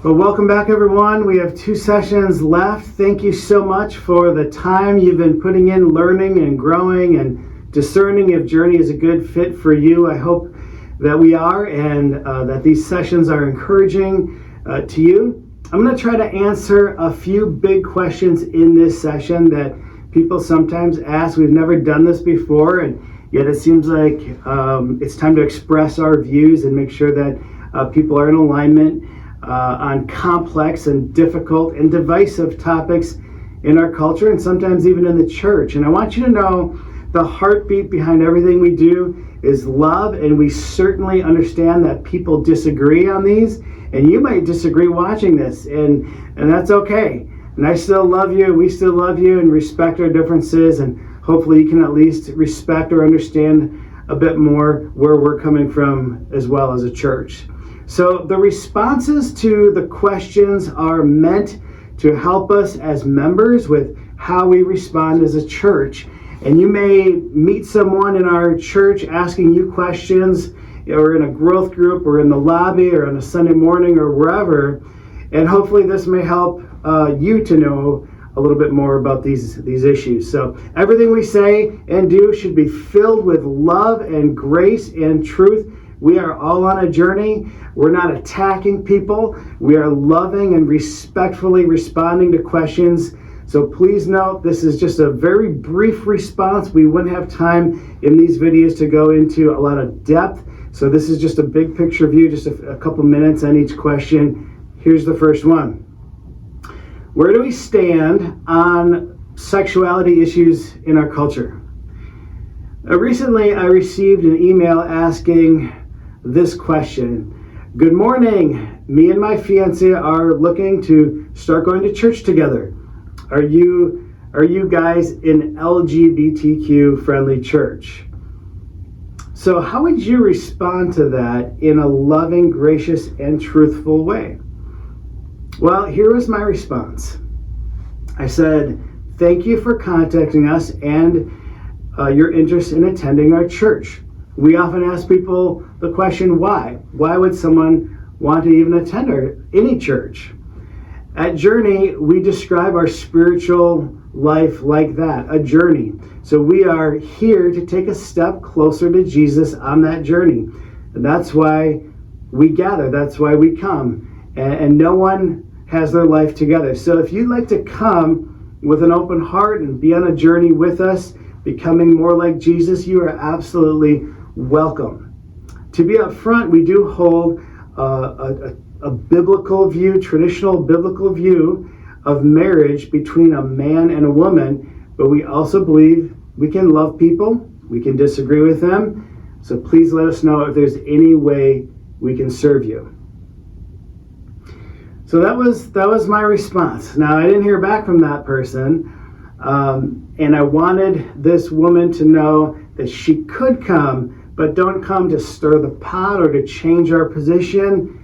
Well, welcome back, everyone. We have 2 sessions left. Thank you so much for the time you've been putting in learning and growing and discerning if Journey is a good fit for you. I hope that we are and that these sessions are encouraging to you. I'm going to try to answer a few big questions in this session that people sometimes ask. We've never done this before, and yet it seems like it's time to express our views and make sure that people are in alignment on complex and difficult and divisive topics in our culture and sometimes even in the church. And I want you to know the heartbeat behind everything we do is love, and we certainly understand that people disagree on these, and you might disagree watching this, and that's okay. And I still love you, we still love you, and respect our differences, and hopefully you can at least respect or understand a bit more where we're coming from as well as a church. So the responses to the questions are meant to help us as members with how we respond as a church. And you may meet someone in our church asking you questions, or in a growth group, or in the lobby, or on a Sunday morning, or wherever. And hopefully this may help you to know a little bit more about these issues. So everything we say and do should be filled with love and grace and truth. We are all on a journey. We're not attacking people. We are loving and respectfully responding to questions. So please note, this is just a very brief response. We wouldn't have time in these videos to go into a lot of depth. So this is just a big picture view, just a couple minutes on each question. Here's the first one. Where do we stand on sexuality issues in our culture? Recently, I received an email asking this question. Good morning. Me and my fiance are looking to start going to church together. Are you guys an LGBTQ friendly church? So how would you respond to that in a loving, gracious, and truthful way? Well, here was my response. I said, thank you for contacting us and your interest in attending our church. We often ask people the question, why? Why would someone want to even attend any church? At Journey, we describe our spiritual life like that, a journey. So we are here to take a step closer to Jesus on that journey. And that's why we gather, that's why we come. And no one has their life together. So if you'd like to come with an open heart and be on a journey with us, becoming more like Jesus, you are absolutely welcome. To be up front, we do hold a biblical view, traditional biblical view of marriage between a man and a woman, but we also believe we can love people, we can disagree with them, so please let us know if there's any way we can serve you. So that was my response. Now, I didn't hear back from that person, and I wanted this woman to know that she could come, but don't come to stir the pot or to change our position.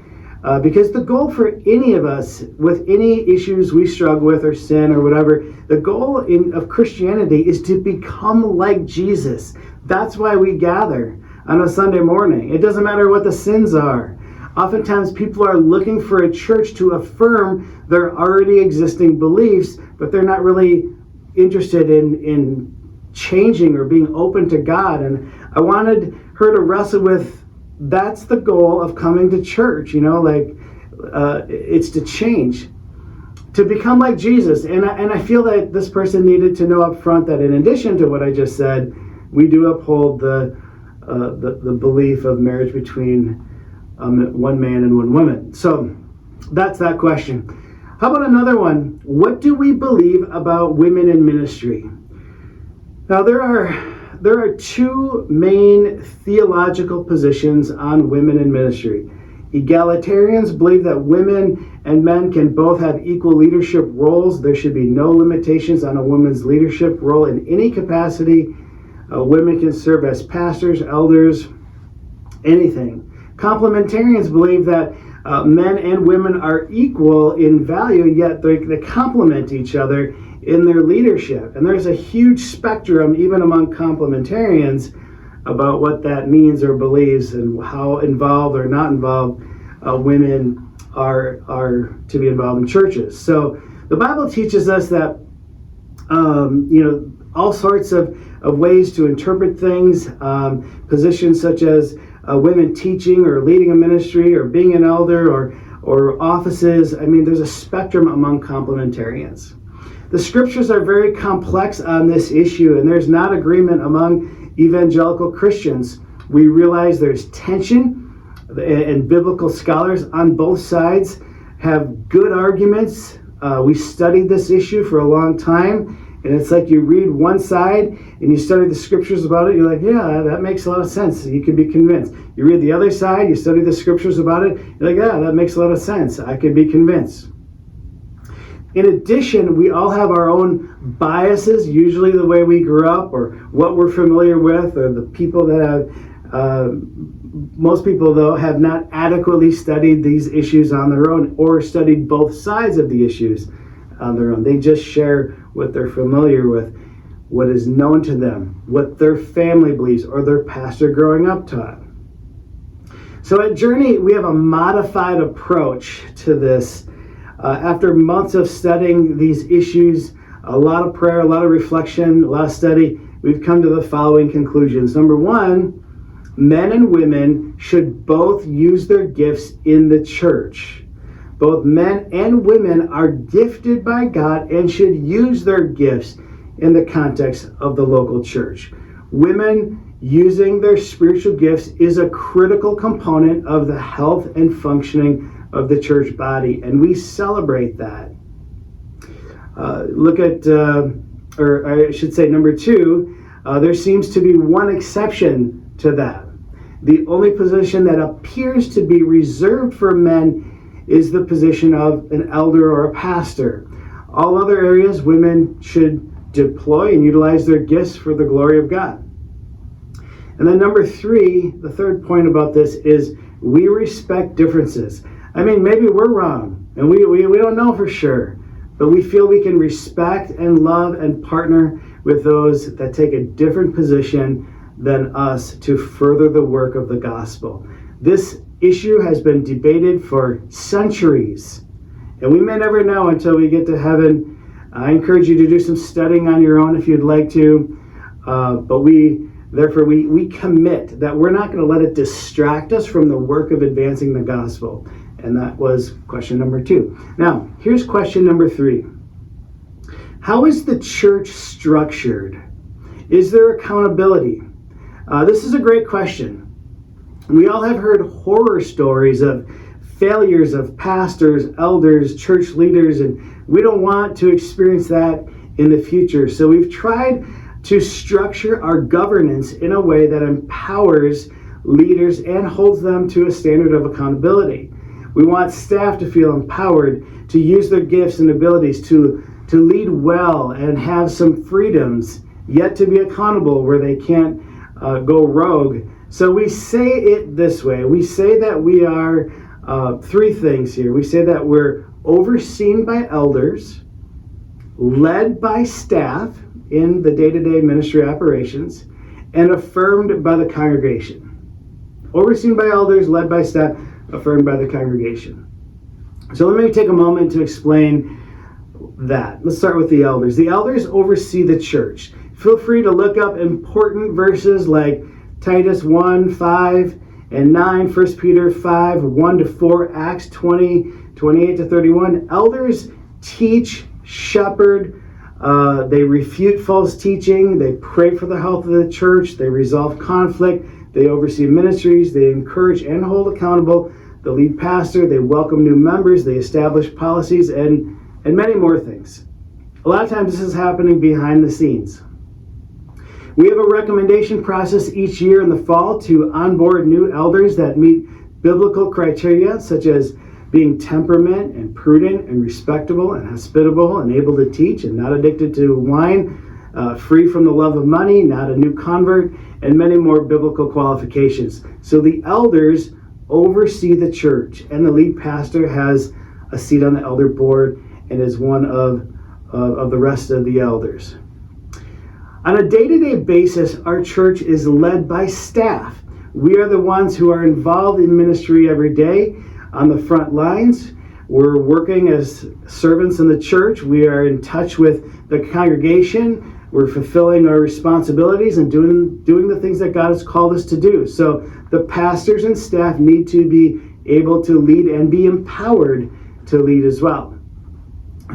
Because the goal for any of us with any issues we struggle with or sin or whatever, the goal of Christianity is to become like Jesus. That's why we gather on a Sunday morning. It doesn't matter what the sins are. Oftentimes people are looking for a church to affirm their already existing beliefs, but they're not really interested in changing or being open to God. And I wanted her to wrestle with, that's the goal of coming to church, it's to change, to become like Jesus. And I feel that this person needed to know up front that in addition to what I just said, we do uphold the belief of marriage between one man and one woman. So that's that question. How about another one? What do we believe about women in ministry? Now, there are 2 main theological positions on women in ministry. Egalitarians believe that women and men can both have equal leadership roles. There should be no limitations on a woman's leadership role in any capacity. Women can serve as pastors, elders, anything. Complementarians believe that men and women are equal in value, yet they complement each other in their leadership. And there's a huge spectrum, even among complementarians, about what that means or believes and how involved or not involved women are to be involved in churches. So the Bible teaches us that all sorts of ways to interpret things, positions such as women teaching or leading a ministry or being an elder or offices. I mean, there's a spectrum among complementarians. The scriptures are very complex on this issue, and there's not agreement among evangelical Christians. We realize there's tension, and biblical scholars on both sides have good arguments. We studied this issue for a long time, and it's like you read one side and you study the scriptures about it, you're like, yeah, that makes a lot of sense. You can be convinced. You read the other side, you study the scriptures about it, you're like, yeah, that makes a lot of sense. I could be convinced. In addition, we all have our own biases, usually the way we grew up or what we're familiar with, or the people that have, most people though, have not adequately studied these issues on their own or studied both sides of the issues on their own. They just share what they're familiar with, what is known to them, what their family believes or their pastor growing up taught. So at Journey, we have a modified approach to this. After months of studying these issues, a lot of prayer, a lot of reflection, a lot of study, we've come to the following conclusions. Number one, men and women should both use their gifts in the church. Both men and women are gifted by God and should use their gifts in the context of the local church. Women using their spiritual gifts is a critical component of the health and functioning of the church body, and we celebrate that. Look at, or I should say number two, there seems to be one exception to that. The only position that appears to be reserved for men is the position of an elder or a pastor. All other areas, women should deploy and utilize their gifts for the glory of God. And then number three, the third point about this is we respect differences. I mean, maybe we're wrong, and we don't know for sure, but we feel we can respect and love and partner with those that take a different position than us to further the work of the gospel. This issue has been debated for centuries, and we may never know until we get to heaven. I encourage you to do some studying on your own if you'd like to, but we commit that we're not going to let it distract us from the work of advancing the gospel. And that was question number two. Now, here's question number three. How is the church structured? Is there accountability? This is a great question. We all have heard horror stories of failures of pastors, elders, church leaders, and we don't want to experience that in the future. So we've tried to structure our governance in a way that empowers leaders and holds them to a standard of accountability. We want staff to feel empowered to use their gifts and abilities to lead well and have some freedoms, yet to be accountable where they can't go rogue. So we say it this way. We say that we are three things here. We say that we're overseen by elders, led by staff in the day-to-day ministry operations, and affirmed by the congregation. Overseen by elders, led by staff, affirmed by the congregation. So let me take a moment to explain that. Let's start with the elders. The elders oversee the church. Feel free to look up important verses like Titus 1, 5 and 9, 1 Peter 5, 1 to 4, Acts 20, 28 to 31. Elders teach, shepherd, they refute false teaching, they pray for the health of the church, they resolve conflict, they oversee ministries, they encourage and hold accountable the lead pastor, they welcome new members, they establish policies, and many more things. A lot of times this is happening behind the scenes. We have a recommendation process each year in the fall to onboard new elders that meet biblical criteria, such as being temperament and prudent and respectable and hospitable and able to teach and not addicted to wine, free from the love of money, not a new convert, and many more biblical qualifications. So the elders oversee the church, and the lead pastor has a seat on the elder board and is one of the rest of the elders. On a day-to-day basis, our church is led by staff. We are the ones who are involved in ministry every day on the front lines. We're working as servants in the church. We are in touch with the congregation. We're fulfilling our responsibilities and doing the things that God has called us to do. So the pastors and staff need to be able to lead and be empowered to lead as well.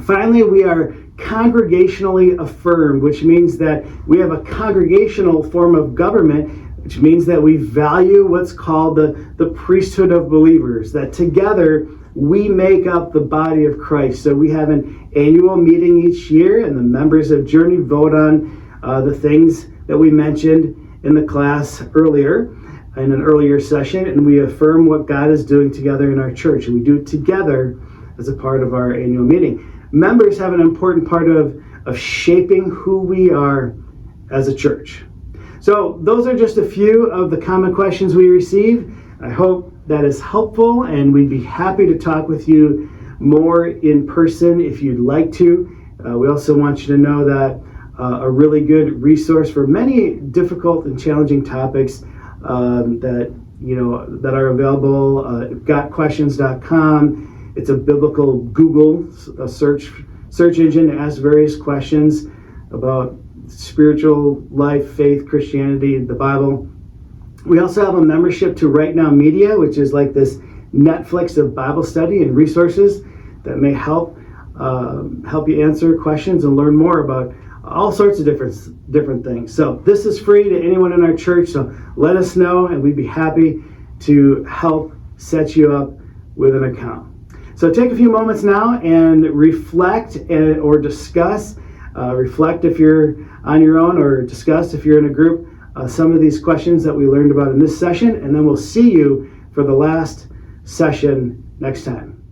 Finally, we are congregationally affirmed, which means that we have a congregational form of government, which means that we value what's called the priesthood of believers, that together we make up the body of Christ. So we have an annual meeting each year, and the members of Journey vote on the things that we mentioned in the class earlier, in an earlier session, and we affirm what God is doing together in our church. And we do it together as a part of our annual meeting. Members have an important part of shaping who we are as a church. So those are just a few of the common questions we receive. I hope that is helpful, and we'd be happy to talk with you more in person if you'd like to. We also want you to know that a really good resource for many difficult and challenging topics that are available, gotquestions.com. It's a biblical Google search engine to ask various questions about spiritual life, faith, Christianity, the Bible. We also have a membership to Right Now Media, which is like this Netflix of Bible study and resources that may help you answer questions and learn more about all sorts of different things. So this is free to anyone in our church, so let us know, and we'd be happy to help set you up with an account. So take a few moments now and reflect or discuss. Reflect if you're on your own, or discuss if you're in a group, some of these questions that we learned about in this session, and then we'll see you for the last session next time.